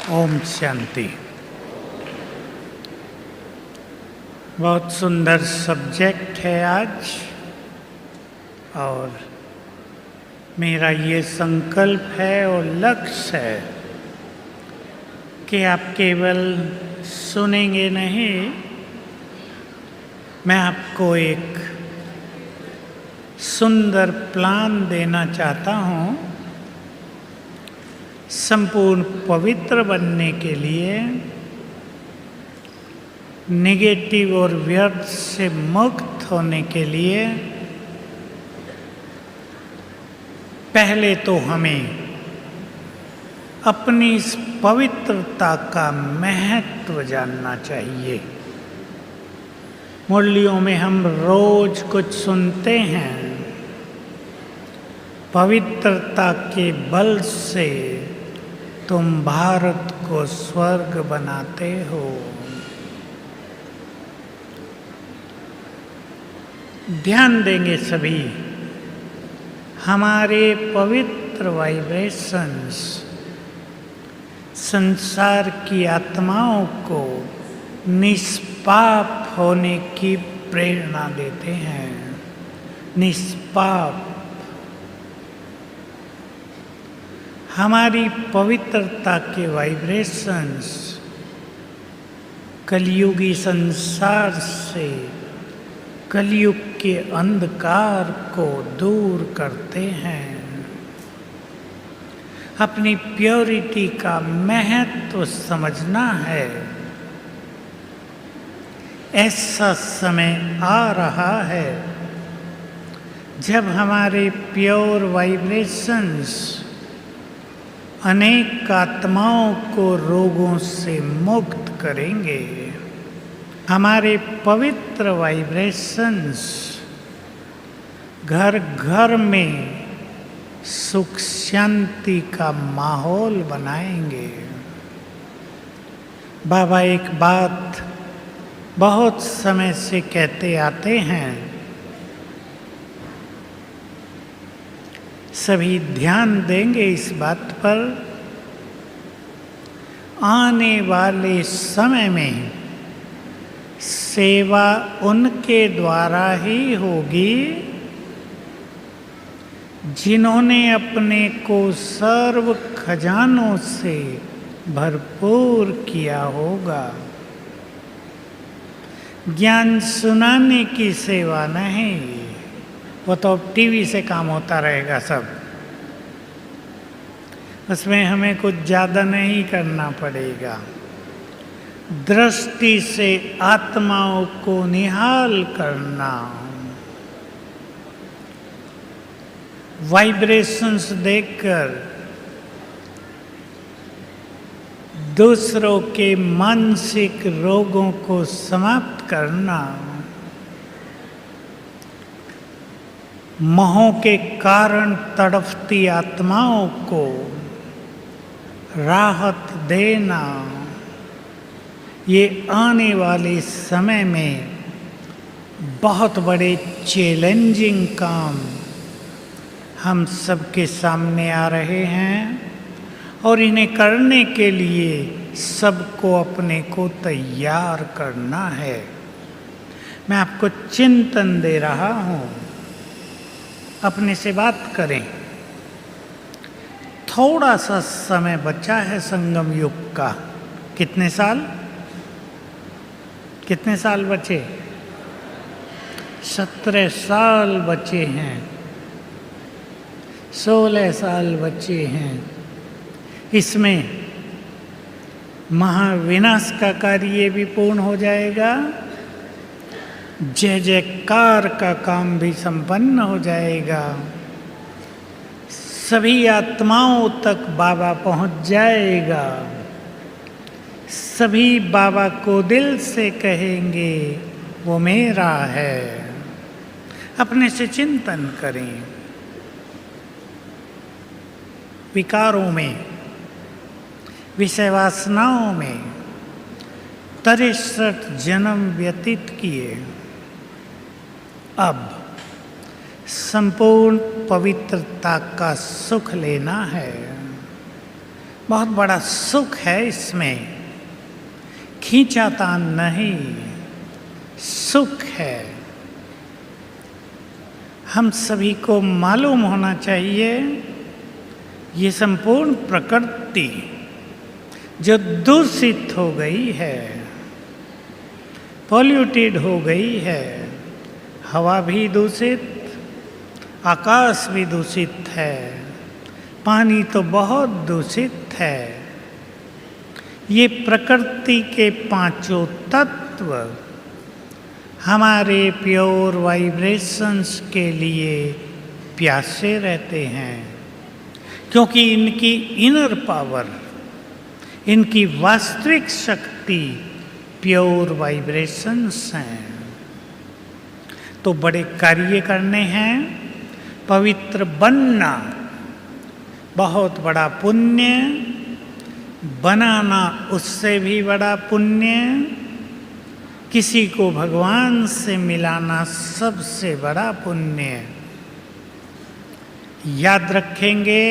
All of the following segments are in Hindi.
ओम शांति। बहुत सुंदर सब्जेक्ट है आज, और मेरा ये संकल्प है और लक्ष्य है कि आप केवल सुनेंगे नहीं, मैं आपको एक सुंदर प्लान देना चाहता हूँ संपूर्ण पवित्र बनने के लिए, नेगेटिव और व्यर्थ से मुक्त होने के लिए। पहले तो हमें अपनी इस पवित्रता का महत्व जानना चाहिए। मुरलियों में हम रोज कुछ सुनते हैं, पवित्रता के बल से तुम भारत को स्वर्ग बनाते हो। ध्यान देंगे सभी, हमारे पवित्र वाइब्रेशंस संसार की आत्माओं को निष्पाप होने की प्रेरणा देते हैं। निष्पाप, हमारी पवित्रता के वाइब्रेशंस कलयुगी संसार से कलयुग के अंधकार को दूर करते हैं। अपनी प्योरिटी का महत्व समझना है। ऐसा समय आ रहा है जब हमारे प्योर वाइब्रेशंस अनेक आत्माओं को रोगों से मुक्त करेंगे। हमारे पवित्र वाइब्रेशंस घर घर में सुख शांति का माहौल बनाएंगे। बाबा एक बात बहुत समय से कहते आते हैं, सभी ध्यान देंगे इस बात पर। आने वाले समय में सेवा उनके द्वारा ही होगी जिन्होंने अपने को सर्व खजानों से भरपूर किया होगा। ज्ञान सुनाने की सेवा नहीं, वो तो अब टीवी से काम होता रहेगा सब, उसमें हमें कुछ ज़्यादा नहीं करना पड़ेगा। दृष्टि से आत्माओं को निहाल करना, वाइब्रेशंस देखकर दूसरों के मानसिक रोगों को समाप्त करना, मोह के कारण तड़पती आत्माओं को राहत देना, ये आने वाले समय में बहुत बड़े चैलेंजिंग काम हम सबके सामने आ रहे हैं, और इन्हें करने के लिए सबको अपने को तैयार करना है। मैं आपको चिंतन दे रहा हूँ, अपने से बात करें। थोड़ा सा समय बचा है संगम युग का। कितने साल बचे? 17 साल बचे हैं, 16 साल बचे हैं। इसमें महाविनाश का कार्य भी पूर्ण हो जाएगा, जय जयकार का काम भी संपन्न हो जाएगा, सभी आत्माओं तक बाबा पहुंच जाएगा। सभी बाबा को दिल से कहेंगे वो मेरा है। अपने से चिंतन करें। विकारों में, विषय वासनाओं में 63 जन्म व्यतीत किए। अब संपूर्ण पवित्रता का सुख लेना है। बहुत बड़ा सुख है इसमें, खींचातान नहीं, सुख है। हम सभी को मालूम होना चाहिए ये संपूर्ण प्रकृति जो दूषित हो गई है, पॉल्यूटेड हो गई है, हवा भी दूषित, आकाश भी दूषित है, पानी तो बहुत दूषित है। ये प्रकृति के पांचों तत्व हमारे प्योर वाइब्रेशंस के लिए प्यासे रहते हैं, क्योंकि इनकी इनर पावर, इनकी वास्तविक शक्ति प्योर वाइब्रेशंस हैं। तो बड़े कार्य करने हैं, पवित्र बनना बहुत बड़ा पुण्य, बनाना उससे भी बड़ा पुण्य, किसी को भगवान से मिलाना सबसे बड़ा पुण्य। याद रखेंगे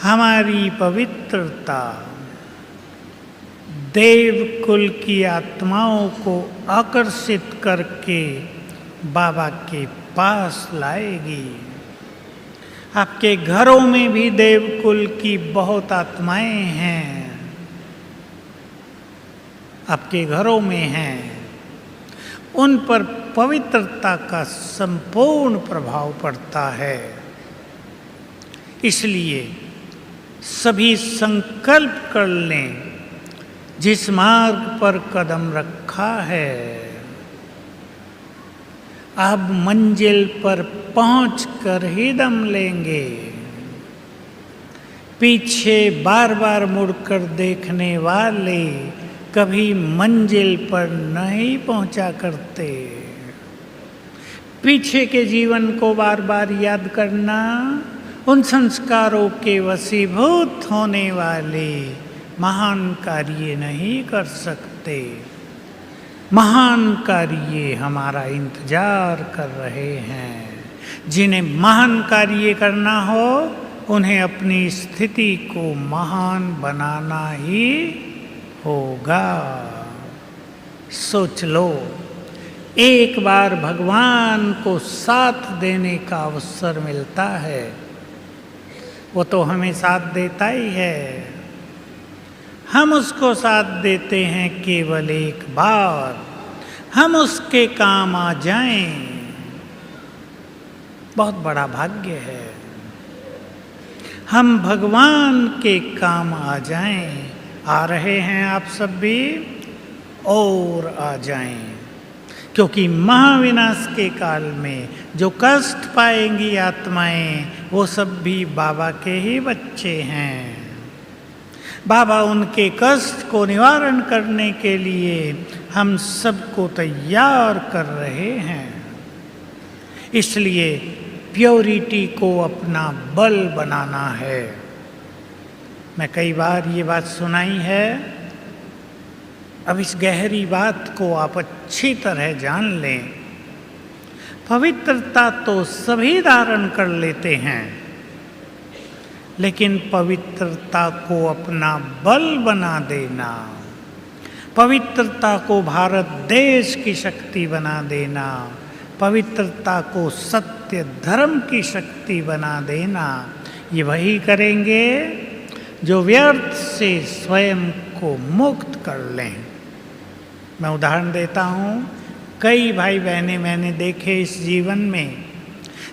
हमारी पवित्रता देव कुल की आत्माओं को आकर्षित करके बाबा के पास लाएगी। आपके घरों में भी देव कुल की बहुत आत्माएं हैं, आपके घरों में हैं, उन पर पवित्रता का संपूर्ण प्रभाव पड़ता है। इसलिए सभी संकल्प कर लें, जिस मार्ग पर कदम रखा है अब मंजिल पर पहुंचकर ही दम लेंगे। पीछे बार बार मुड़कर देखने वाले कभी मंजिल पर नहीं पहुंचा करते। पीछे के जीवन को बार बार याद करना उन संस्कारों के वशीभूत होने वाले महान कार्य नहीं कर सकते। महान कार्य हमारा इंतजार कर रहे हैं। जिन्हें महान कार्य करना हो उन्हें अपनी स्थिति को महान बनाना ही होगा। सोच लो, एक बार भगवान को साथ देने का अवसर मिलता है, वो तो हमें साथ देता ही है। हम उसको साथ देते हैं केवल एक बार, हम उसके काम आ जाएं, बहुत बड़ा भाग्य है। हम भगवान के काम आ जाएं। आ रहे हैं आप सब भी, और आ जाएं, क्योंकि महाविनाश के काल में जो कष्ट पाएंगी आत्माएं वो सब भी बाबा के ही बच्चे हैं। बाबा उनके कष्ट को निवारण करने के लिए हम सबको तैयार कर रहे हैं। इसलिए प्योरिटी को अपना बल बनाना है। मैं कई बार ये बात सुनाई है, अब इस गहरी बात को आप अच्छी तरह जान लें। पवित्रता तो सभी धारण कर लेते हैं, लेकिन पवित्रता को अपना बल बना देना, पवित्रता को भारत देश की शक्ति बना देना, पवित्रता को सत्य धर्म की शक्ति बना देना, ये वही करेंगे जो व्यर्थ से स्वयं को मुक्त कर लें। मैं उदाहरण देता हूँ, कई भाई बहनें मैंने देखे इस जीवन में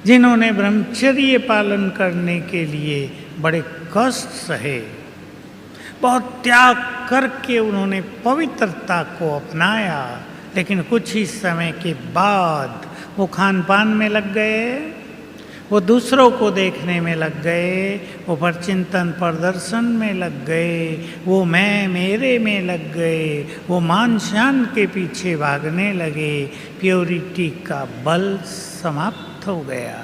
जिन्होंने ब्रह्मचर्य पालन करने के लिए बड़े कष्ट सहे, बहुत त्याग करके उन्होंने पवित्रता को अपनाया, लेकिन कुछ ही समय के बाद वो खान पान में लग गए, वो दूसरों को देखने में लग गए, वो परचिंतन प्रदर्शन में लग गए, वो मैं मेरे में लग गए, वो मान शान के पीछे भागने लगे। प्योरिटी का बल समाप्त हो गया।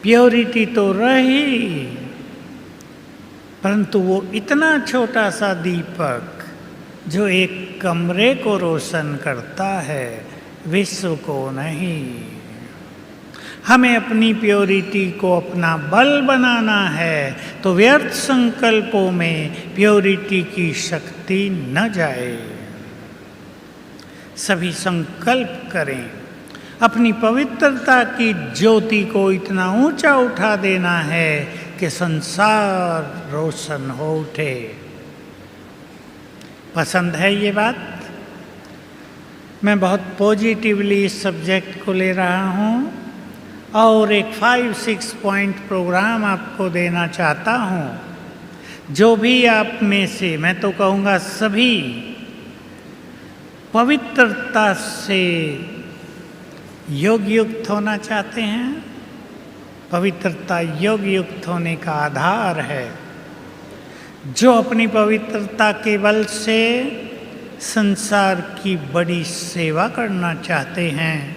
प्योरिटी तो रही, परंतु वो इतना छोटा सा दीपक जो एक कमरे को रोशन करता है, विश्व को नहीं। हमें अपनी प्योरिटी को अपना बल बनाना है, तो व्यर्थ संकल्पों में प्योरिटी की शक्ति न जाए। सभी संकल्प करें, अपनी पवित्रता की ज्योति को इतना ऊंचा उठा देना है कि संसार रोशन हो उठे। पसंद है ये बात? मैं बहुत पॉजिटिवली इस सब्जेक्ट को ले रहा हूँ और एक 5-6 पॉइंट प्रोग्राम आपको देना चाहता हूँ। जो भी आप में से, मैं तो कहूँगा सभी, पवित्रता से योग युक्त होना चाहते हैं। पवित्रता योग युक्त होने का आधार है। जो अपनी पवित्रता के बल से संसार की बड़ी सेवा करना चाहते हैं।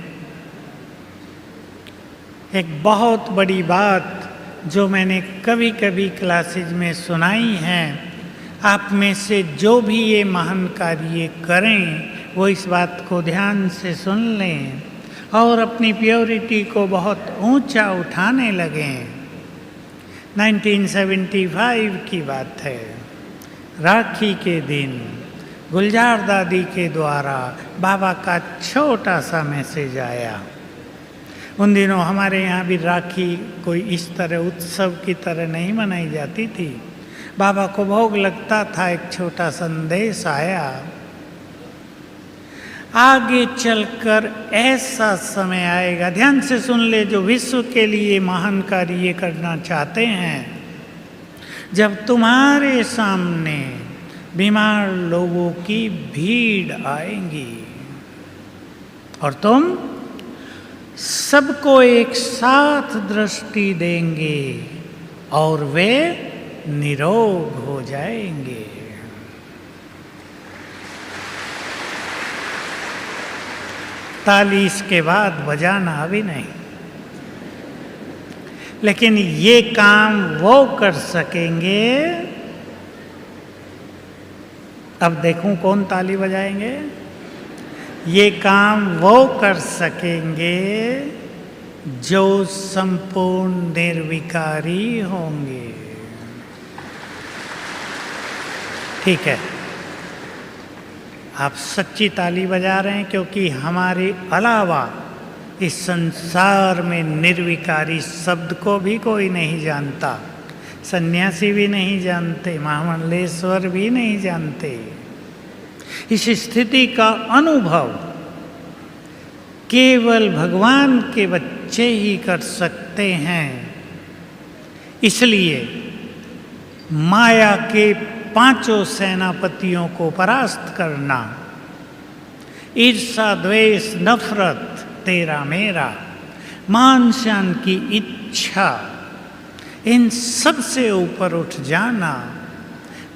एक बहुत बड़ी बात जो मैंने कभी कभी क्लासेज में सुनाई है, आप में से जो भी ये महान कार्य करें वो इस बात को ध्यान से सुन लें और अपनी प्योरिटी को बहुत ऊंचा उठाने लगें। 1975 की बात है। राखी के दिन गुलजार दादी के द्वारा बाबा का छोटा सा मैसेज आया। उन दिनों हमारे यहाँ भी राखी कोई इस तरह उत्सव की तरह नहीं मनाई जाती थी। बाबा को भोग लगता था, एक छोटा संदेश आया। आगे चलकर ऐसा समय आएगा, ध्यान से सुन ले, जो विश्व के लिए महान कार्य करना चाहते हैं, जब तुम्हारे सामने बीमार लोगों की भीड़ आएंगी और तुम सबको एक साथ दृष्टि देंगे और वे निरोग हो जाएंगे। ताली इसके बाद बजाना अभी नहीं, लेकिन ये काम वो कर सकेंगे। अब देखूं कौन ताली बजाएंगे। ये काम वो कर सकेंगे जो संपूर्ण निर्विकारी होंगे। ठीक है, आप सच्ची ताली बजा रहे हैं, क्योंकि हमारे अलावा इस संसार में निर्विकारी शब्द को भी कोई नहीं जानता। सन्यासी भी नहीं जानते, महामंडलेश्वर भी नहीं जानते। इस स्थिति का अनुभव केवल भगवान के बच्चे ही कर सकते हैं। इसलिए माया के 5 सेनापतियों को परास्त करना, ईर्षा, द्वेष, नफरत, तेरा मेरा, मान शान की इच्छा, इन सब से ऊपर उठ जाना,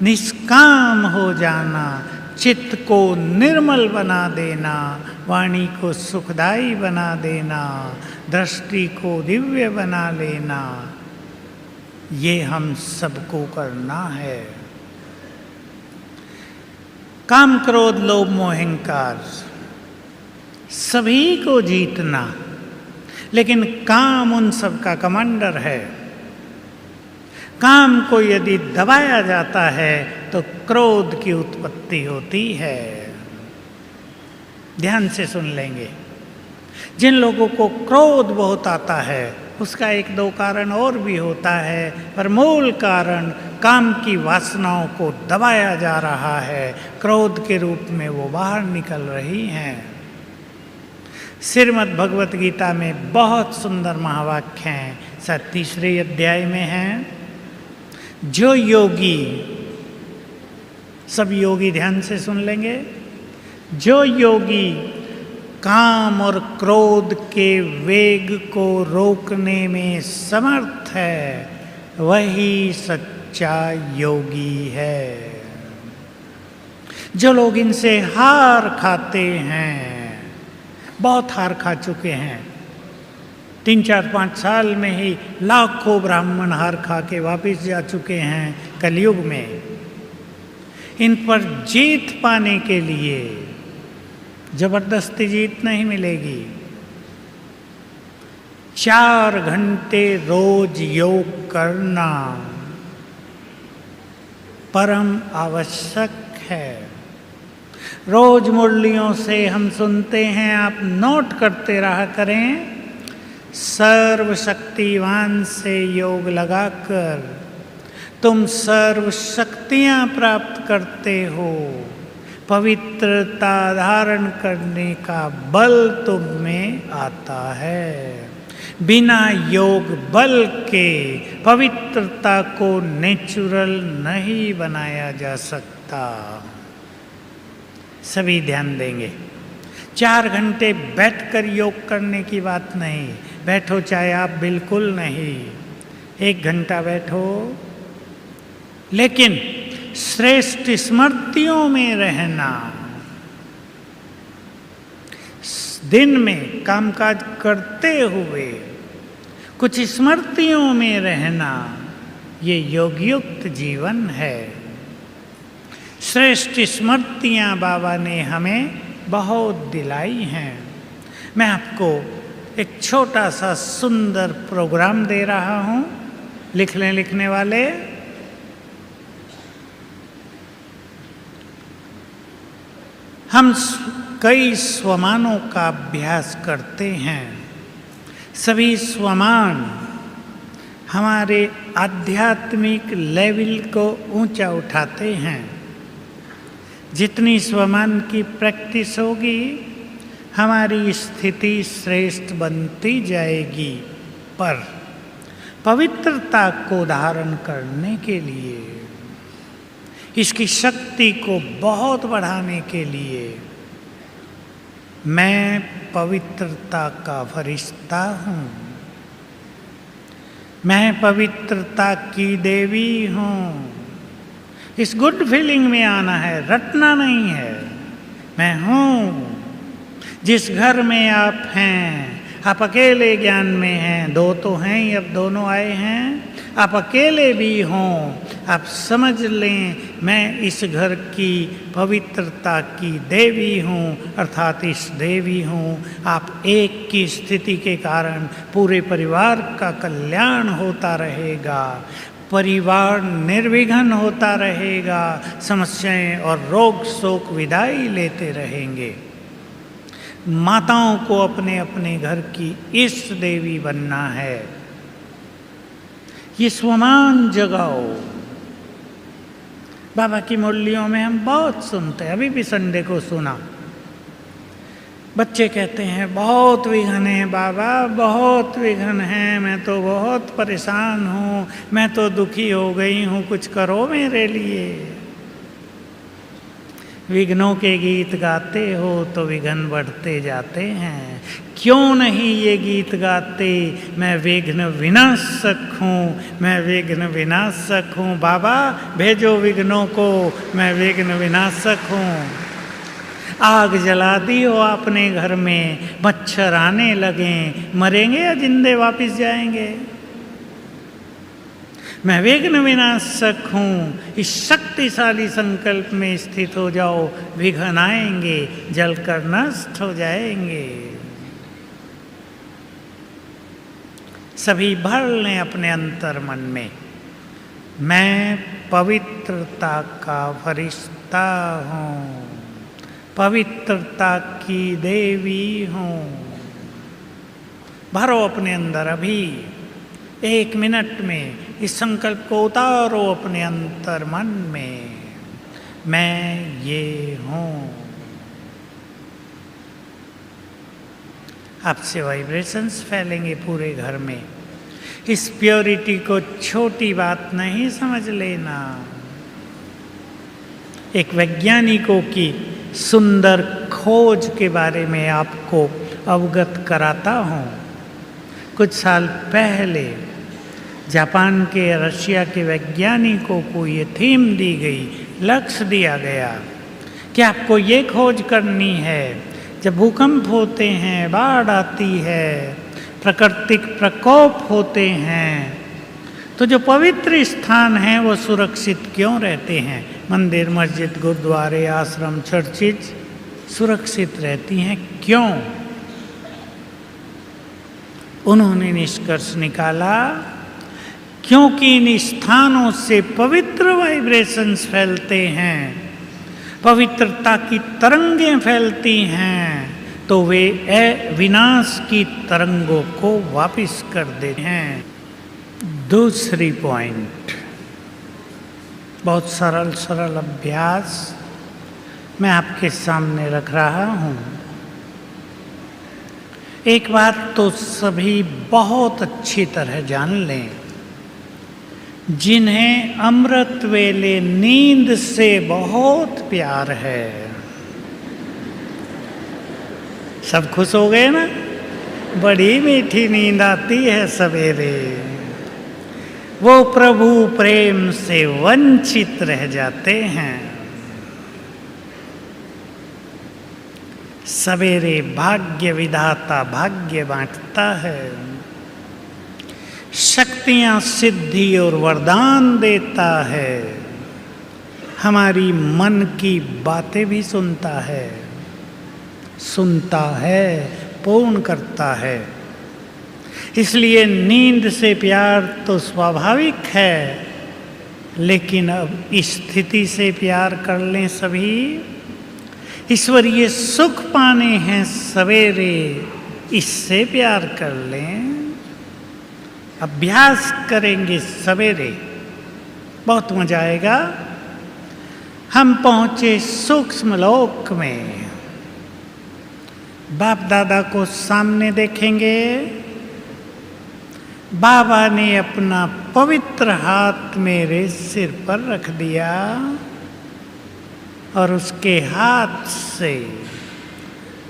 निष्काम हो जाना, चित्त को निर्मल बना देना, वाणी को सुखदायी बना देना, दृष्टि को दिव्य बना लेना, ये हम सबको करना है। काम, क्रोध, लोभ, मोह, अहंकार सभी को जीतना, लेकिन काम उन सब का कमांडर है। काम को यदि दबाया जाता है तो क्रोध की उत्पत्ति होती है। ध्यान से सुन लेंगे। जिन लोगों को क्रोध बहुत आता है उसका 1-2 कारण और भी होता है, पर मूल कारण काम की वासनाओं को दबाया जा रहा है। क्रोध के रूप में वो बाहर निकल रही हैं। श्रीमद् भगवत गीता में बहुत सुंदर महावाक्य हैं, 3 अध्याय में हैं। जो योगी, सब योगी ध्यान से सुन लेंगे, जो योगी काम और क्रोध के वेग को रोकने में समर्थ है, वही सच्चा योगी है। जो लोग इनसे हार खाते हैं, बहुत हार खा चुके हैं, 3-4-5 साल में ही लाखों ब्राह्मण हार खा के वापस जा चुके हैं कलयुग में। इन पर जीत पाने के लिए जबरदस्ती जीत नहीं मिलेगी। 4 घंटे रोज योग करना परम आवश्यक है। रोज मुरलियों से हम सुनते हैं, आप नोट करते रहा करें, सर्वशक्तिवान से योग लगाकर तुम सर्व शक्तियां प्राप्त करते हो। पवित्रता धारण करने का बल तुम में आता है। बिना योग बल के पवित्रता को नेचुरल नहीं बनाया जा सकता। सभी ध्यान देंगे। 4 घंटे बैठकर योग करने की बात नहीं। बैठो चाहे आप बिल्कुल नहीं, 1 घंटा बैठो, लेकिन श्रेष्ठ स्मृतियों में रहना। दिन में कामकाज करते हुए कुछ स्मृतियों में रहना, ये योगयुक्त जीवन है। श्रेष्ठ स्मृतियां बाबा ने हमें बहुत दिलाई हैं। मैं आपको एक छोटा सा सुंदर प्रोग्राम दे रहा हूं। लिखने वाले हम कई स्वमानों का अभ्यास करते हैं। सभी स्वमान हमारे आध्यात्मिक लेवल को ऊंचा उठाते हैं। जितनी स्वमान की प्रैक्टिस होगी, हमारी स्थिति श्रेष्ठ बनती जाएगी। पर पवित्रता को धारण करने के लिए, इसकी शक्ति को बहुत बढ़ाने के लिए, मैं पवित्रता का फरिश्ता हूँ। मैं पवित्रता की देवी हूँ। इस गुड फीलिंग में आना है, रटना नहीं है। मैं हूँ। जिस घर में आप हैं, आप अकेले ज्ञान में हैं, 2 तो हैं ही, अब दोनों आए हैं। आप अकेले भी हों, आप समझ लें मैं इस घर की पवित्रता की देवी हूँ, अर्थात इस देवी हूँ। आप एक की स्थिति के कारण पूरे परिवार का कल्याण होता रहेगा, परिवार निर्विघ्न होता रहेगा, समस्याएं और रोग शोक विदाई लेते रहेंगे। माताओं को अपने अपने घर की इष्ट देवी बनना है। ये स्वमान जगाओ। बाबा की मुरलियों में हम बहुत सुनते हैं, अभी भी संडे को सुना। बच्चे कहते हैं बहुत विघ्न है बाबा, बहुत विघ्न है, मैं तो बहुत परेशान हूँ, मैं तो दुखी हो गई हूँ, कुछ करो मेरे लिए। विघ्नों के गीत गाते हो तो विघ्न बढ़ते जाते हैं। क्यों नहीं ये गीत गाते, मैं विघ्न विनाशक हूँ, मैं विघ्न विनाशक हूँ। बाबा भेजो विघ्नों को, मैं विघ्न विनाशक हूँ। आग जला दी हो आपने घर में, मच्छर आने लगे, मरेंगे या जिंदे वापस जाएंगे? मैं विघ्न विनाशक हूँ। इस शक्तिशाली संकल्प में स्थित हो जाओ, विघ्न आएंगे, जलकर नष्ट हो जाएंगे। सभी भर लें अपने अंतर मन में, मैं पवित्रता का फरिश्ता हूँ, पवित्रता की देवी हूँ। भरो अपने अंदर, अभी 1 मिनट में इस संकल्प को उतारो अपने अंतर मन में, मैं ये हूँ। आपसे वाइब्रेशंस फैलेंगे पूरे घर में। इस प्योरिटी को छोटी बात नहीं समझ लेना। एक वैज्ञानिकों की सुंदर खोज के बारे में आपको अवगत कराता हूँ। कुछ साल पहले जापान के, रशिया के वैज्ञानिकों को ये थीम दी गई, लक्ष्य दिया गया कि आपको ये खोज करनी है, जब भूकंप होते हैं, बाढ़ आती है, प्राकृतिक प्रकोप होते हैं, तो जो पवित्र स्थान हैं वो सुरक्षित क्यों रहते हैं? मंदिर, मस्जिद, गुरुद्वारे, आश्रम, चर्चिज सुरक्षित रहती हैं, क्यों? उन्होंने निष्कर्ष निकाला, क्योंकि इन स्थानों से पवित्र वाइब्रेशंस फैलते हैं, पवित्रता की तरंगें फैलती हैं, तो वे विनाश की तरंगों को वापस कर देते हैं। दूसरी पॉइंट, बहुत सरल सरल अभ्यास मैं आपके सामने रख रहा हूँ। एक बात तो सभी बहुत अच्छी तरह जान लें, जिन्हें अमृत वेले नींद से बहुत प्यार है। सब खुश हो गए ना? बड़ी मीठी नींद आती है सवेरे। वो प्रभु प्रेम से वंचित रह जाते हैं। सवेरे भाग्य विधाता भाग्य बांटता है, शक्तियां सिद्धि और वरदान देता है, हमारी मन की बातें भी सुनता है, पूर्ण करता है। इसलिए नींद से प्यार तो स्वाभाविक है, लेकिन अब स्थिति से प्यार कर लें सभी। ईश्वरीय सुख पाने हैं सवेरे, इससे प्यार कर लें। अभ्यास करेंगे सवेरे, बहुत मजा आएगा। हम पहुंचे सूक्ष्म लोक में, बाप दादा को सामने देखेंगे। बाबा ने अपना पवित्र हाथ मेरे सिर पर रख दिया और उसके हाथ से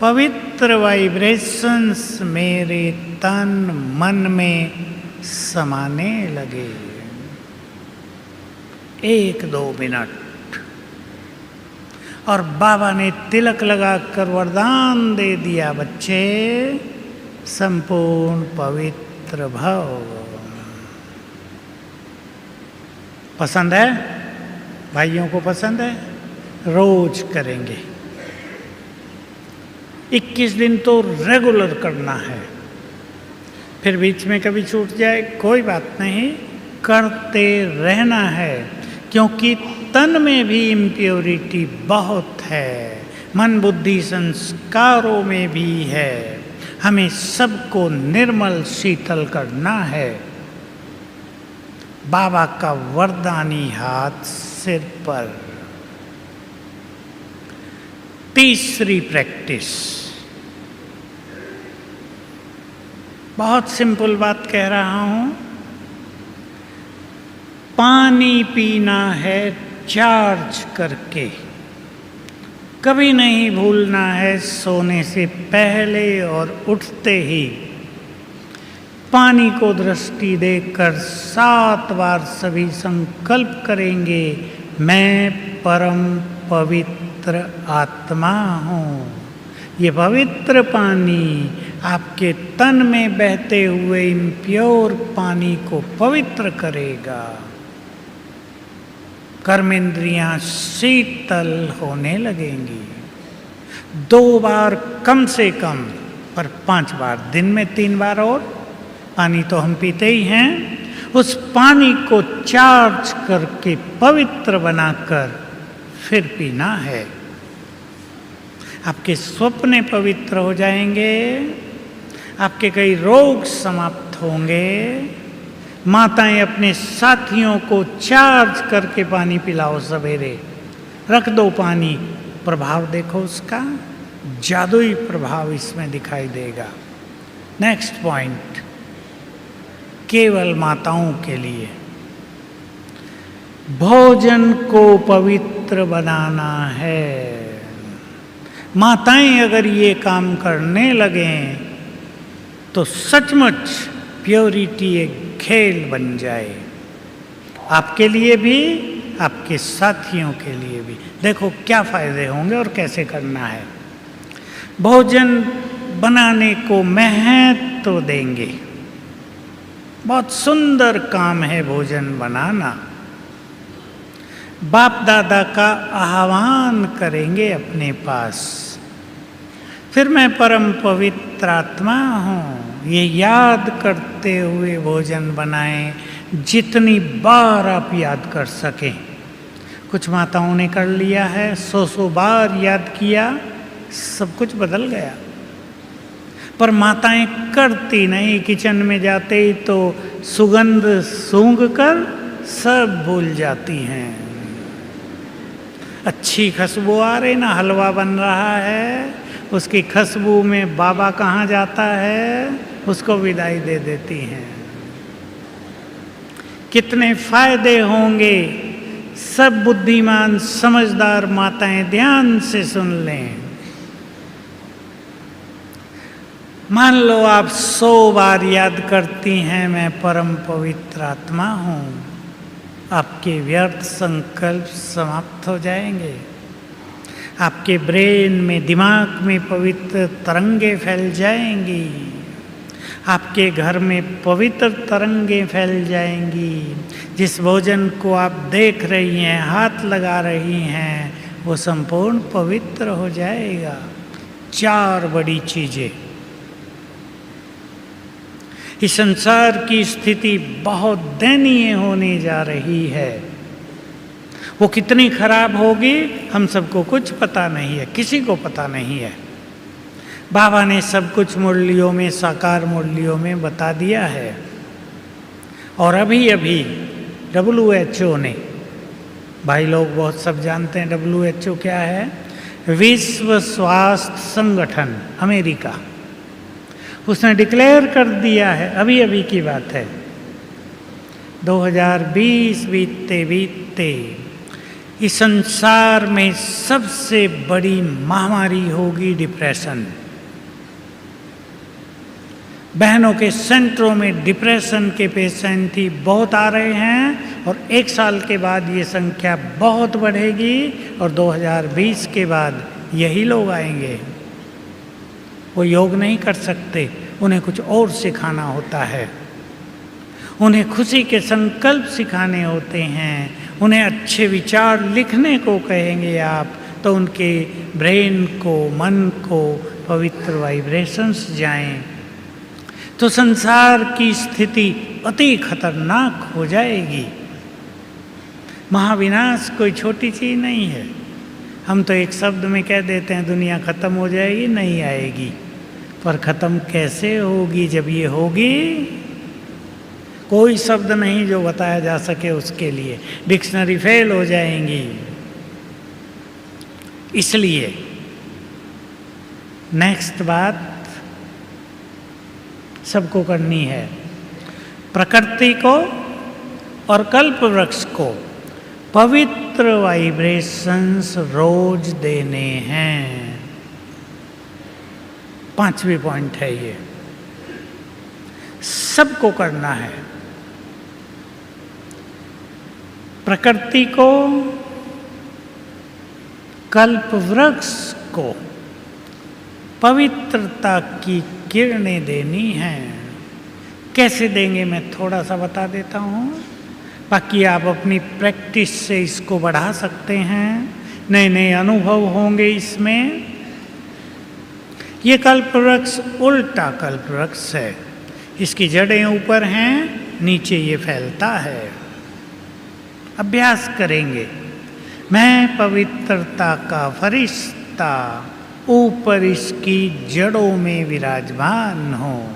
पवित्र वाइब्रेशंस मेरे तन मन में समाने लगे। 1-2 मिनट और बाबा ने तिलक लगाकर वरदान दे दिया, बच्चे संपूर्ण पवित्र भव। पसंद है? भाइयों को पसंद है? रोज करेंगे। 21 दिन तो रेगुलर करना है, फिर बीच में कभी छूट जाए कोई बात नहीं, करते रहना है। क्योंकि तन में भी इम्प्योरिटी बहुत है, मन बुद्धि संस्कारों में भी है। हमें सबको निर्मल शीतल करना है। बाबा का वरदानी हाथ सिर पर। तीसरी प्रैक्टिस, बहुत सिंपल बात कह रहा हूं। पानी पीना है चार्ज करके। कभी नहीं भूलना है सोने से पहले और उठते ही पानी को दृष्टि देकर 7 बार सभी संकल्प करेंगे, मैं परम पवित्र आत्मा हूँ। ये पवित्र पानी आपके तन में बहते हुए इम्प्योर पानी को पवित्र करेगा। कर्मेंद्रियां शीतल होने लगेंगी। 2 बार कम से कम, पर 5 बार, दिन में 3 बार और पानी तो हम पीते ही हैं। उस पानी को चार्ज करके पवित्र बनाकर फिर पीना है। आपके स्वप्न पवित्र हो जाएंगे, आपके कई रोग समाप्त होंगे। माताएं अपने साथियों को चार्ज करके पानी पिलाओ सवेरे, रख दो पानी, प्रभाव देखो उसका, जादुई प्रभाव इसमें दिखाई देगा। नेक्स्ट पॉइंट, केवल माताओं के लिए भोजन को पवित्र बनाना है। माताएं अगर ये काम करने लगें तो सचमुच प्योरिटी एक खेल बन जाए, आपके लिए भी, आपके साथियों के लिए भी। देखो क्या फायदे होंगे और कैसे करना है। भोजन बनाने को महत्व देंगे। बहुत सुंदर काम है भोजन बनाना। बाप दादा का आह्वान करेंगे अपने पास, फिर मैं परम पवित्र आत्मा हूँ, ये याद करते हुए भोजन बनाएं, जितनी बार आप याद कर सकें। कुछ माताओं ने कर लिया है, 100 बार याद किया, सब कुछ बदल गया। पर माताएं करती नहीं, किचन में जाते ही तो सुगंध सूंघ कर सब भूल जाती हैं। अच्छी खुशबू आ रही ना, हलवा बन रहा है, उसकी खुशबू में बाबा कहाँ जाता है, उसको विदाई दे देती हैं। कितने फायदे होंगे, सब बुद्धिमान समझदार माताएं ध्यान से सुन लें। मान लो आप 100 बार याद करती हैं, मैं परम पवित्र आत्मा हूँ, आपके व्यर्थ संकल्प समाप्त हो जाएंगे। आपके ब्रेन में, दिमाग में पवित्र तरंगे फैल जाएंगी। आपके घर में पवित्र तरंगे फैल जाएंगी। जिस भोजन को आप देख रही हैं, हाथ लगा रही हैं, वो संपूर्ण पवित्र हो जाएगा। 4 बड़ी चीजें। इस संसार की स्थिति बहुत दयनीय होने जा रही है। वो कितनी खराब होगी हम सबको कुछ पता नहीं है, किसी को पता नहीं है। बाबा ने सब कुछ मुरलियों में, साकार मुरलियों में बता दिया है। और अभी अभी WHO ने, भाई लोग बहुत सब जानते हैं WHO क्या है, विश्व स्वास्थ्य संगठन अमेरिका, उसने डिक्लेयर कर दिया है, अभी अभी की बात है, 2020 बीतते बीतते इस संसार में सबसे बड़ी महामारी होगी डिप्रेशन। बहनों के सेंटरों में डिप्रेशन के पेशेंट ही बहुत आ रहे हैं और 1 साल के बाद ये संख्या बहुत बढ़ेगी और 2020 के बाद यही लोग आएंगे। वो योग नहीं कर सकते, उन्हें कुछ और सिखाना होता है। उन्हें खुशी के संकल्प सिखाने होते हैं। उन्हें अच्छे विचार लिखने को कहेंगे आप, तो उनके ब्रेन को, मन को पवित्र वाइब्रेशंस जाएं, तो संसार की स्थिति अति खतरनाक हो जाएगी। महाविनाश कोई छोटी चीज नहीं है। हम तो एक शब्द में कह देते हैं दुनिया खत्म हो जाएगी, नहीं आएगी। पर खत्म कैसे होगी जब ये होगी? कोई शब्द नहीं जो बताया जा सके उसके लिए, डिक्शनरी फेल हो जाएंगी। इसलिए नेक्स्ट बात सबको करनी है, प्रकृति को और कल्प वृक्ष को पवित्र वाइब्रेशंस रोज देने हैं। 5वीं पॉइंट है ये, सबको करना है। प्रकृति को, कल्प वृक्ष को पवित्रता की किरणें देनी हैं। कैसे देंगे मैं थोड़ा सा बता देता हूँ, बाकी आप अपनी प्रैक्टिस से इसको बढ़ा सकते हैं। नए नए अनुभव होंगे इसमें। ये कल्प वृक्ष उल्टा कल्प वृक्ष है, इसकी जड़ें ऊपर हैं, नीचे ये फैलता है। अभ्यास करेंगे, मैं पवित्रता का फरिश्ता ऊपर इसकी जड़ों में विराजमान हूँ।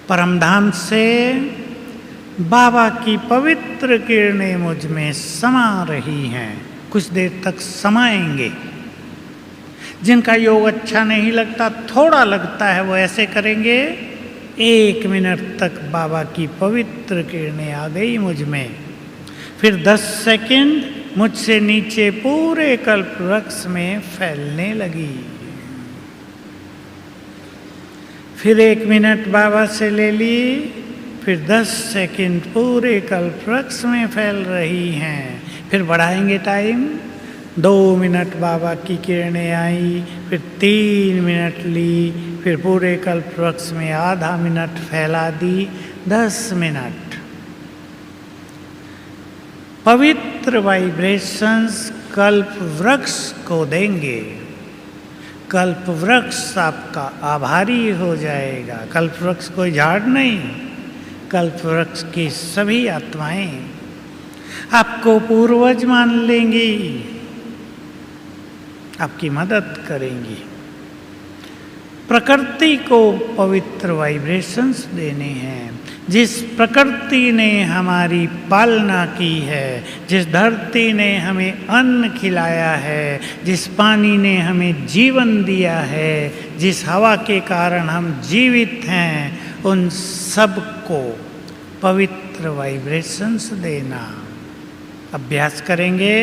परमधाम से बाबा की पवित्र किरणें मुझ में समा रही हैं। कुछ देर तक समाएंगे। जिनका योग अच्छा नहीं लगता, थोड़ा लगता है, वो ऐसे करेंगे। 1 मिनट तक बाबा की पवित्र किरणें आ गई मुझ में। फिर 10 सेकंड मुझसे नीचे पूरे कल्प वृक्ष में फैलने लगी। फिर 1 मिनट बाबा से ले ली, फिर 10 सेकंड पूरे कल्प वृक्ष में फैल रही हैं। फिर बढ़ाएंगे टाइम, 2 मिनट बाबा की किरणें आई, फिर 3 मिनट ली, फिर पूरे कल्प वृक्ष में आधा मिनट फैला दी, 10 मिनट। पवित्र वाइब्रेशंस कल्प वृक्ष को देंगे। कल्प वृक्ष आपका आभारी हो जाएगा। कल्प वृक्ष कोई झाड़ नहीं, कल्प वृक्ष की सभी आत्माएं आपको पूर्वज मान लेंगी, आपकी मदद करेंगी। प्रकृति को पवित्र वाइब्रेशंस देने हैं। जिस प्रकृति ने हमारी पालना की है, जिस धरती ने हमें अन्न खिलाया है, जिस पानी ने हमें जीवन दिया है, जिस हवा के कारण हम जीवित हैं, उन सबको पवित्र वाइब्रेशंस देना। अभ्यास करेंगे।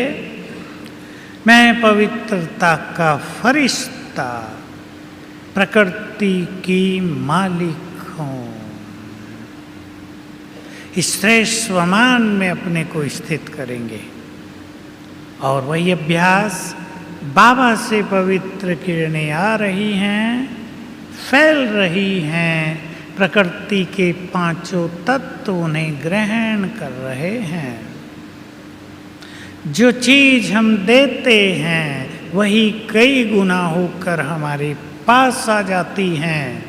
मैं पवित्रता का फरिश्ता, प्रकृति की मालिक हूँ। इस श्रेष्ठ स्वमान में अपने को स्थित करेंगे और वही अभ्यास बाबा से पवित्र किरणें आ रही हैं, फैल रही हैं, प्रकृति के पांचों तत्व उन्हें ग्रहण कर रहे हैं। जो चीज हम देते हैं वही कई गुना होकर हमारे पास आ जाती हैं।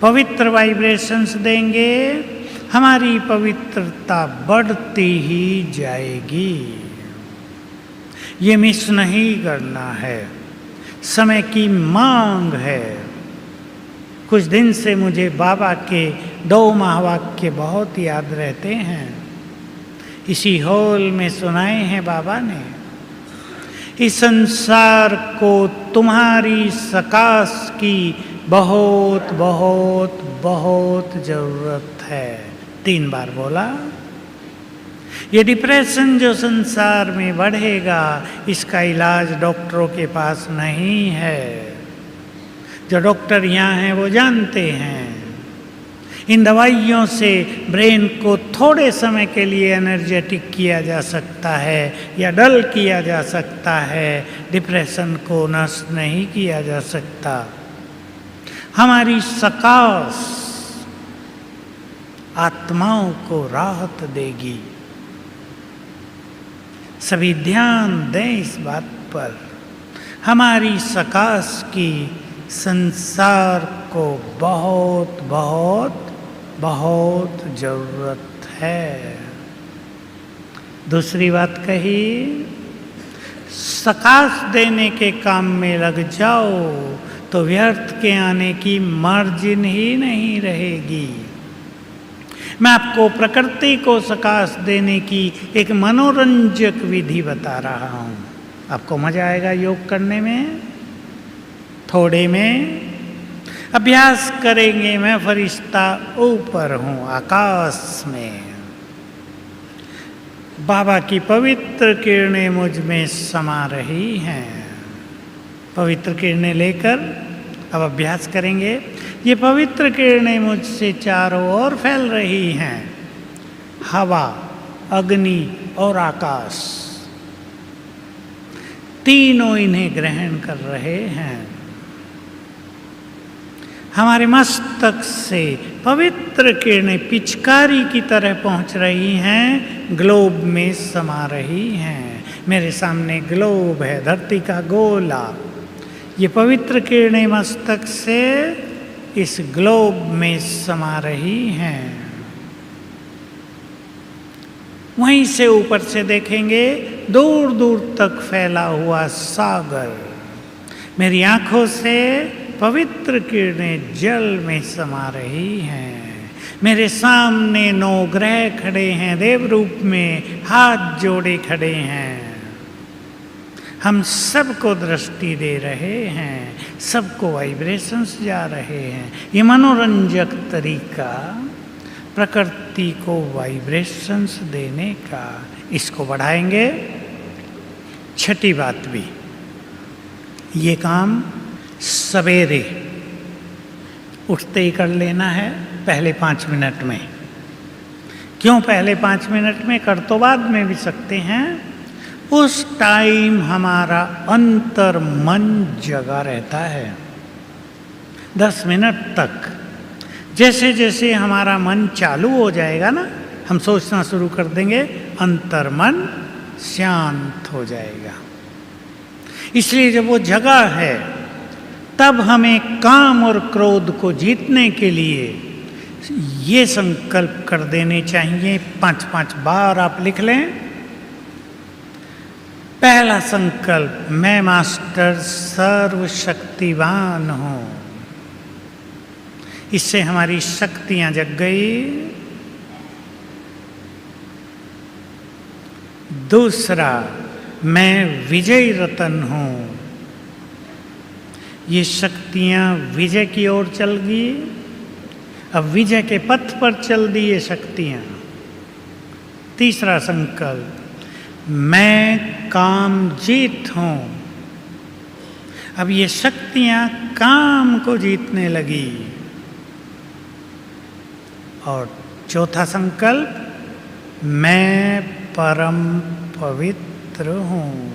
पवित्र वाइब्रेशंस देंगे, हमारी पवित्रता बढ़ती ही जाएगी। ये मिस नहीं करना है, समय की मांग है। कुछ दिन से मुझे बाबा के 2 महावाक्य बहुत याद रहते हैं। इसी हॉल में सुनाए हैं बाबा ने। इस संसार को तुम्हारी सकाश की बहुत बहुत बहुत जरूरत है। 3 बार बोला। ये डिप्रेशन जो संसार में बढ़ेगा, इसका इलाज डॉक्टरों के पास नहीं है। जो डॉक्टर यहाँ हैं वो जानते हैं। इन दवाइयों से ब्रेन को थोड़े समय के लिए एनर्जेटिक किया जा सकता है या डल किया जा सकता है, डिप्रेशन को नष्ट नहीं किया जा सकता। हमारी सकाश आत्माओं को राहत देगी। सभी ध्यान दें इस बात पर। हमारी सकाश की संसार को बहुत बहुत बहुत जरूरत है। दूसरी बात कही, सकाश देने के काम में लग जाओ तो व्यर्थ के आने की मार्जिन ही नहीं रहेगी। मैं आपको प्रकृति को सकाश देने की एक मनोरंजक विधि बता रहा हूँ। आपको मजा आएगा योग करने में। थोड़े में अभ्यास करेंगे। मैं फरिश्ता ऊपर हूँ आकाश में। बाबा की पवित्र किरणें मुझ में समा रही हैं। पवित्र किरणें लेकर अब अभ्यास करेंगे। ये पवित्र किरणें मुझसे चारों ओर फैल रही हैं। हवा, अग्नि और आकाश तीनों इन्हें ग्रहण कर रहे हैं। हमारे मस्तक से पवित्र किरणें पिचकारी की तरह पहुंच रही हैं, ग्लोब में समा रही हैं। मेरे सामने ग्लोब है, धरती का गोला। ये पवित्र किरणें मस्तक से इस ग्लोब में समा रही हैं। वहीं से ऊपर से देखेंगे दूर दूर तक फैला हुआ सागर। मेरी आंखों से पवित्र किरणें जल में समा रही हैं। मेरे सामने 9 ग्रह खड़े हैं, देव रूप में हाथ जोड़े खड़े हैं। हम सबको दृष्टि दे रहे हैं, सबको वाइब्रेशंस जा रहे हैं। ये मनोरंजक तरीका प्रकृति को वाइब्रेशंस देने का। इसको बढ़ाएंगे। छठी बात भी, ये काम सवेरे उठते ही कर लेना है, पहले 5 मिनट में। क्यों पहले 5 मिनट में? कर तो बाद में भी सकते हैं। उस टाइम हमारा अंतर मन जगा रहता है 10 मिनट तक। जैसे जैसे हमारा मन चालू हो जाएगा ना, हम सोचना शुरू कर देंगे, अंतर मन शांत हो जाएगा। इसलिए जब वो जगह है तब हमें काम और क्रोध को जीतने के लिए ये संकल्प कर देने चाहिए। 5-5 बार आप लिख लें। पहला संकल्प, मैं मास्टर सर्वशक्तिवान हूं। इससे हमारी शक्तियां जग गई। दूसरा, मैं विजय रतन हूं। ये शक्तियां विजय की ओर चल गई। अब विजय के पथ पर चल दी ये शक्तियां। तीसरा संकल्प, मैं कामजीत हूं। अब ये शक्तियां काम को जीतने लगी। और चौथा संकल्प, मैं परम पवित्र हूं।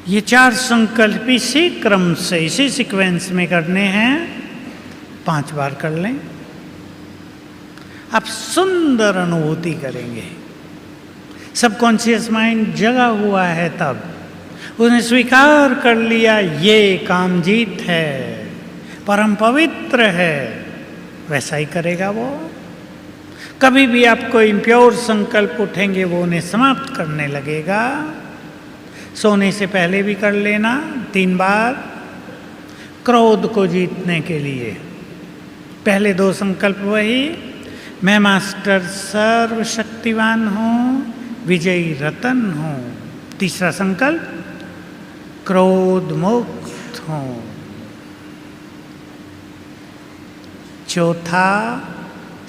ये 4 संकल्प इसी क्रम से, इसी सीक्वेंस में करने हैं। 5 बार कर लें। आप सुंदर अनुभूति करेंगे। सबकॉन्शियस माइंड जगा हुआ है, तब उसने स्वीकार कर लिया ये कामजीत है, परम पवित्र है। वैसा ही करेगा वो। कभी भी आपको इम्प्योर संकल्प उठेंगे, वो उन्हें समाप्त करने लगेगा। सोने से पहले भी कर लेना 3 बार। क्रोध को जीतने के लिए पहले 2 संकल्प वही, मैं मास्टर सर्वशक्तिवान हूं, विजयी रतन हूं। तीसरा संकल्प, क्रोध मुक्त हूं। चौथा,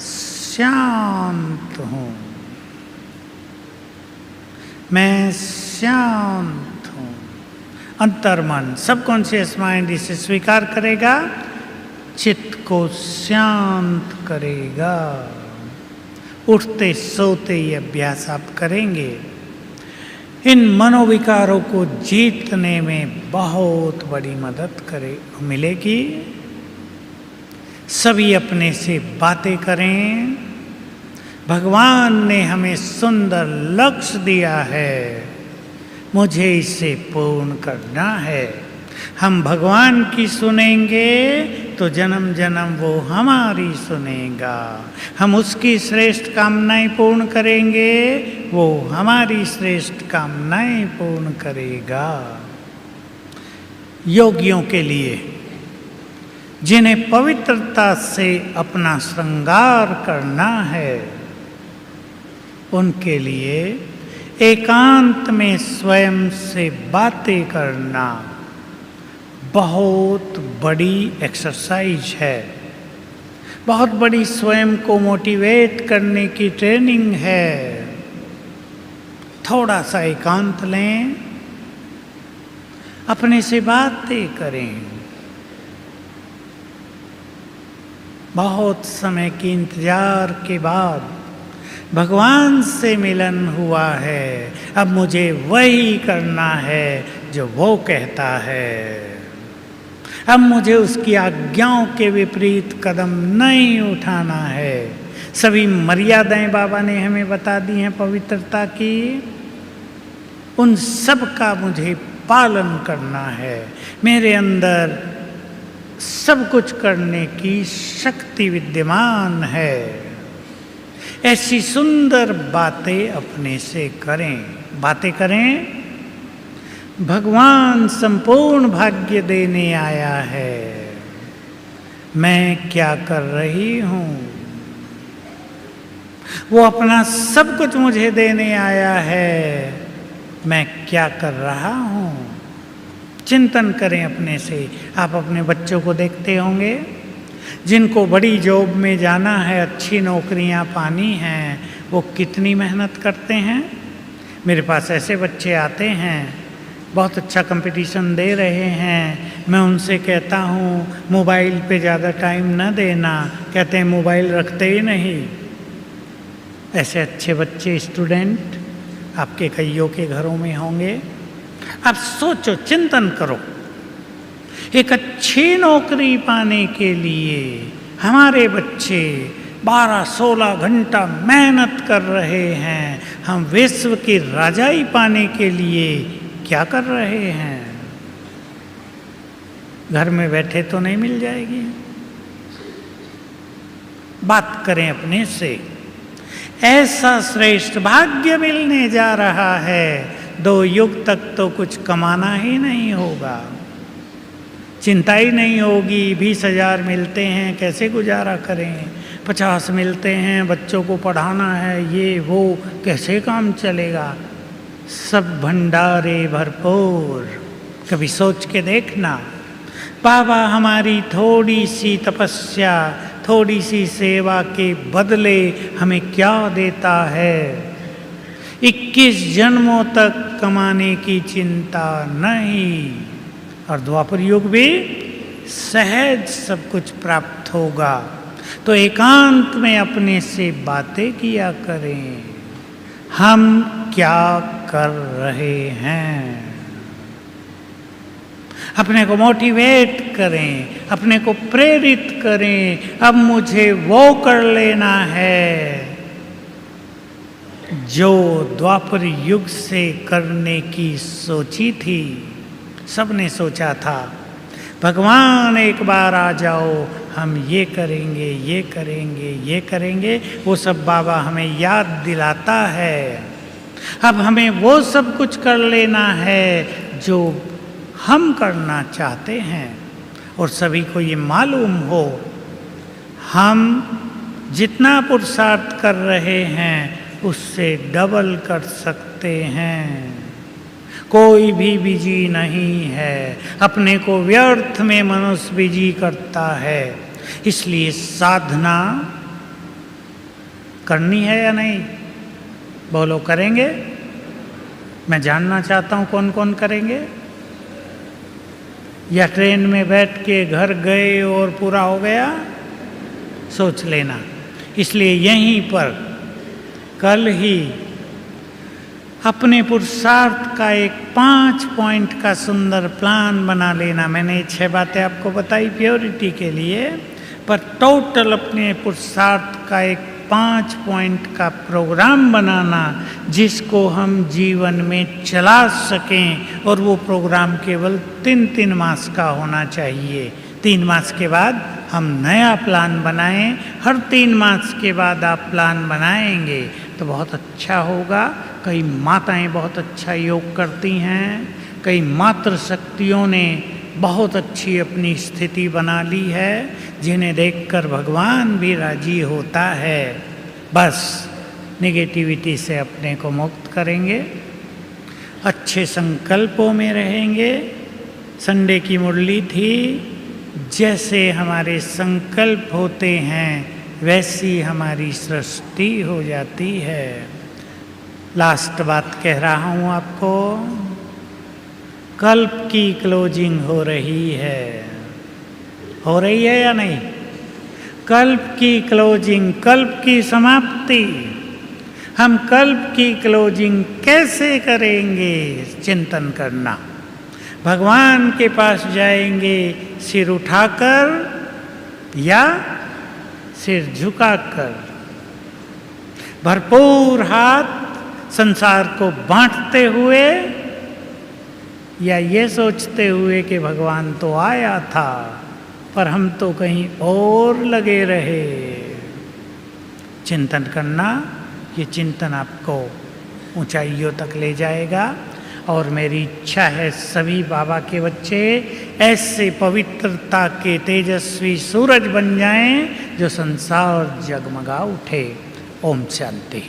शांत हूं। मैं शांत हूं। अंतर्मन, सबकॉन्शियस माइंड इसे स्वीकार करेगा, चित्त को शांत करेगा। उठते सोते ये अभ्यास आप करेंगे। इन मनोविकारों को जीतने में बहुत बड़ी मदद मिलेगी। सभी अपने से बातें करें। भगवान ने हमें सुंदर लक्ष्य दिया है, मुझे इसे पूर्ण करना है। हम भगवान की सुनेंगे तो जन्म जन्म वो हमारी सुनेगा। हम उसकी श्रेष्ठ कामनाएं पूर्ण करेंगे, वो हमारी श्रेष्ठ कामनाएं पूर्ण करेगा। योगियों के लिए, जिन्हें पवित्रता से अपना श्रृंगार करना है, उनके लिए एकांत में स्वयं से बातें करना बहुत बड़ी एक्सरसाइज है। बहुत बड़ी स्वयं को मोटिवेट करने की ट्रेनिंग है। थोड़ा सा एकांत लें, अपने से बातें करें। बहुत समय के इंतजार के बाद भगवान से मिलन हुआ है। अब मुझे वही करना है जो वो कहता है। अब मुझे उसकी आज्ञाओं के विपरीत कदम नहीं उठाना है। सभी मर्यादाएं बाबा ने हमें बता दी हैं पवित्रता की, उन सब का मुझे पालन करना है। मेरे अंदर सब कुछ करने की शक्ति विद्यमान है। ऐसी सुंदर बातें अपने से करें। बातें करें, भगवान संपूर्ण भाग्य देने आया है। मैं क्या कर रही हूं? वो अपना सब कुछ मुझे देने आया है। मैं क्या कर रहा हूं? चिंतन करें अपने से। आप अपने बच्चों को देखते होंगे, जिनको बड़ी जॉब में जाना है, अच्छी नौकरियां पानी हैं, वो कितनी मेहनत करते हैं। मेरे पास ऐसे बच्चे आते हैं, बहुत अच्छा कंपटीशन दे रहे हैं। मैं उनसे कहता हूँ मोबाइल पे ज़्यादा टाइम न देना, कहते हैं मोबाइल रखते ही नहीं। ऐसे अच्छे बच्चे स्टूडेंट आपके कईयों के घरों में होंगे। आप सोचो, चिंतन करो, एक अच्छी नौकरी पाने के लिए हमारे बच्चे 12-16 घंटा मेहनत कर रहे हैं। हम विश्व की राजाई पाने के लिए क्या कर रहे हैं? घर में बैठे तो नहीं मिल जाएगी। बात करें अपने से। ऐसा श्रेष्ठ भाग्य मिलने जा रहा है, 2 युग तक तो कुछ कमाना ही नहीं होगा, चिंता ही नहीं होगी। 20,000 मिलते हैं, कैसे गुजारा करें? 50 मिलते हैं, बच्चों को पढ़ाना है, ये वो, कैसे काम चलेगा? सब भंडारे भरपूर। कभी सोच के देखना, बाबा हमारी थोड़ी सी तपस्या, थोड़ी सी सेवा के बदले हमें क्या देता है? 21 जन्मों तक कमाने की चिंता नहीं, और द्वापर युग भी सहज सब कुछ प्राप्त होगा। तो एकांत में अपने से बातें किया करें, हम क्या कर रहे हैं? अपने को मोटिवेट करें, अपने को प्रेरित करें। अब मुझे वो कर लेना है जो द्वापर युग से करने की सोची थी। सबने सोचा था, भगवान एक बार आ जाओ, हम ये करेंगे, ये करेंगे, ये करेंगे। वो सब बाबा हमें याद दिलाता है। अब हमें वो सब कुछ कर लेना है जो हम करना चाहते हैं, और सभी को ये मालूम हो हम जितना पुरुषार्थ कर रहे हैं उससे डबल कर सकते हैं। कोई भी बिजी नहीं है, अपने को व्यर्थ में मनुष्य बिजी करता है। इसलिए साधना करनी है या नहीं? बोलो, करेंगे? मैं जानना चाहता हूँ कौन कौन करेंगे। या ट्रेन में बैठ के घर गए और पूरा हो गया? सोच लेना। इसलिए यहीं पर कल ही अपने पुरुषार्थ का एक 5 पॉइंट का सुंदर प्लान बना लेना। मैंने 6 बातें आपको बताई प्योरिटी के लिए, पर टोटल अपने पुरुषार्थ का एक 5 पॉइंट का प्रोग्राम बनाना जिसको हम जीवन में चला सकें। और वो प्रोग्राम केवल 3 मास का होना चाहिए। 3 मास के बाद हम नया प्लान बनाएं। हर 3 मास के बाद आप प्लान बनाएंगे तो बहुत अच्छा होगा। कई माताएं बहुत अच्छा योग करती हैं, कई मातृ शक्तियों ने बहुत अच्छी अपनी स्थिति बना ली है, जिन्हें देखकर भगवान भी राजी होता है। बस नेगेटिविटी से अपने को मुक्त करेंगे, अच्छे संकल्पों में रहेंगे। संडे की मुरली थी, जैसे हमारे संकल्प होते हैं वैसी हमारी सृष्टि हो जाती है। लास्ट बात कह रहा हूँ आपको, कल्प की क्लोजिंग हो रही है। हो रही है या नहीं? कल्प की क्लोजिंग, कल्प की समाप्ति। हम कल्प की क्लोजिंग कैसे करेंगे? चिंतन करना। भगवान के पास जाएंगे सिर उठाकर या सिर झुकाकर? भरपूर हाथ संसार को बांटते हुए या ये सोचते हुए कि भगवान तो आया था पर हम तो कहीं और लगे रहे? चिंतन करना। ये चिंतन आपको ऊंचाइयों तक ले जाएगा। और मेरी इच्छा है सभी बाबा के बच्चे ऐसे पवित्रता के तेजस्वी सूरज बन जाएं जो संसार जगमगा उठे। ओम शांति।